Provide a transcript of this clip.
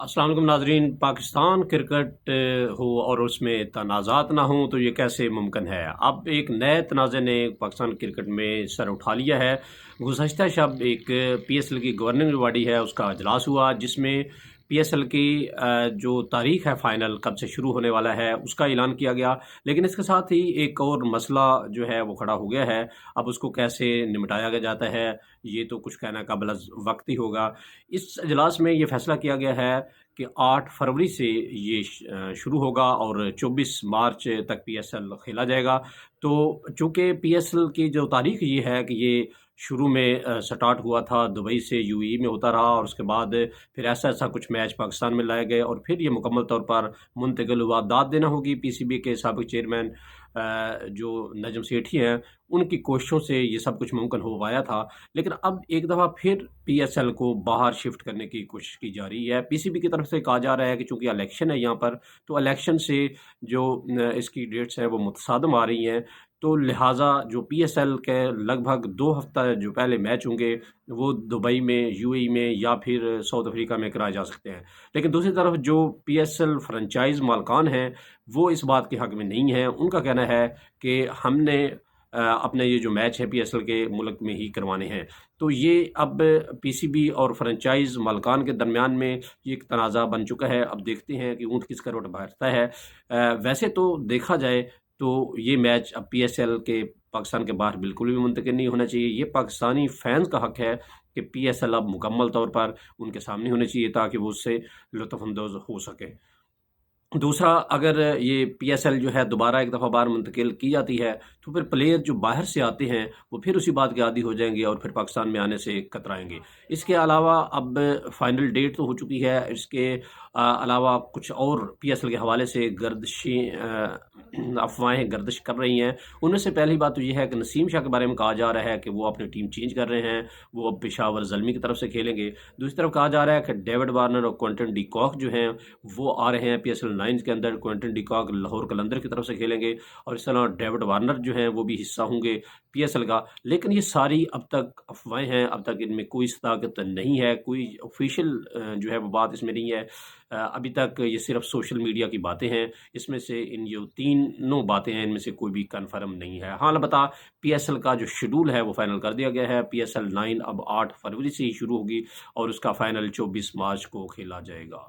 अस्सलाम वालेकुम नाजरीन। पाकिस्तान क्रिकेट हो और उसमें तनाज़ात ना हों तो ये कैसे मुमकिन है। अब एक नए तनाज़े ने पाकिस्तान क्रिकेट में सर उठा लिया है। गुज़श्ता शब एक PSL की गवर्निंग बॉडी है उसका अजलास हुआ, जिसमें PSL की जो तारीख़ है फ़ाइनल कब से शुरू होने वाला है उसका ऐलान किया गया। लेकिन इसके साथ ही एक और मसला जो है वो खड़ा हो गया है। अब उसको कैसे निपटाया गया जाता है ये तो कुछ कहना काबिल वक्त ही होगा। इस अजलास में ये फैसला किया गया है कि 8 फरवरी से ये शुरू होगा और 24 मार्च तक PSL खेला जाएगा। तो चूँकि PSL की जो तारीख़ ये है कि ये शुरू में स्टार्ट हुआ था दुबई से, UAE में होता रहा और उसके बाद फिर ऐसा-ऐसा कुछ मैच पाकिस्तान में लाए गए और फिर ये मुकम्मल तौर पर मुंतकिल हुआ। दाद देना होगी PCB के साबिक़ चेयरमैन जो नजम सेठी हैं, उनकी कोशिशों से ये सब कुछ मुमकिन हो पाया था। लेकिन अब एक दफ़ा फिर PSL को बाहर शिफ्ट करने की कोशिश की जा रही है। PCB की तरफ से कहा जा रहा है कि चूँकि इलेक्शन है यहाँ पर, तो इलेक्शन से जो इसकी डेट्स हैं वो मुतसादम आ रही हैं। तो लिहाज़ा जो PSL के लगभग 2 हफ़्ता जो पहले मैच होंगे, वो दुबई में, UAE में या फिर साउथ अफ्रीका में कराए जा सकते हैं। लेकिन दूसरी तरफ जो PSL फ्रेंचाइज़ मालिकान हैं, वो इस बात के हक़ में नहीं हैं। उनका कहना है कि हमने अपने ये जो मैच है PSL के मुल्क में ही करवाने हैं। तो ये अब PCB और फ्रेंचाइज़ मालिकान के दरमियान में ये एक तनाज़ा बन चुका है। अब देखते हैं कि ऊँट किस करवट भरता है। वैसे तो देखा जाए तो ये मैच अब PSL के पाकिस्तान के बाहर बिल्कुल भी मुंतकिल नहीं होना चाहिए। ये पाकिस्तानी फैन्स का हक़ है कि PSL अब मुकम्मल तौर पर उनके सामने होनी चाहिए ताकि वो उससे लुत्फ़अंदोज़ हो सकें। दूसरा, अगर ये PSL जो है दोबारा एक दफ़ा बाहर मुंतकिल की जाती है, तो फिर प्लेयर जो बाहर से आते हैं, वो फिर उसी बात के आदी हो जाएँगे और फिर पाकिस्तान में आने से कतराएँगे। इसके अलावा अब फ़ाइनल डेट तो हो चुकी है, इसके अलावा कुछ और PSL के हवाले से गर्दिशें अफ़वाहें गर्दिश कर रही हैं। उनमें से पहली बात तो ये है कि नसीम शाह के बारे में कहा जा रहा है कि वो अपनी टीम चेंज कर रहे हैं, वो अब पेशावर ज़ल्मी की तरफ से खेलेंगे। दूसरी तरफ कहा जा रहा है कि डेविड वार्नर और क्विंटन डी कॉक जो हैं, वो आ रहे हैं PSL 9 के अंदर। क्विंटन डी कॉक लाहौर कलंदर की तरफ से खेलेंगे और इस तरह डेविड वार्नर जो हैं वो भी हिस्सा होंगे PSL का। लेकिन ये सारी अब तक अफ़वाहें हैं, अब तक इनमें कोई सदाकत नहीं है, कोई ऑफ़िशियल जो है वो बात इसमें नहीं है। अभी तक ये सिर्फ़ सोशल मीडिया की बातें हैं। इसमें से इन जो तीनों बातें हैं, इनमें से कोई भी कन्फ़र्म नहीं है। हाँ, अलबत्ता PSL का जो शेड्यूल है वो फ़ाइनल कर दिया गया है। PSL 9 अब 8 फरवरी से ही शुरू होगी और उसका फ़ाइनल 24 मार्च को खेला जाएगा।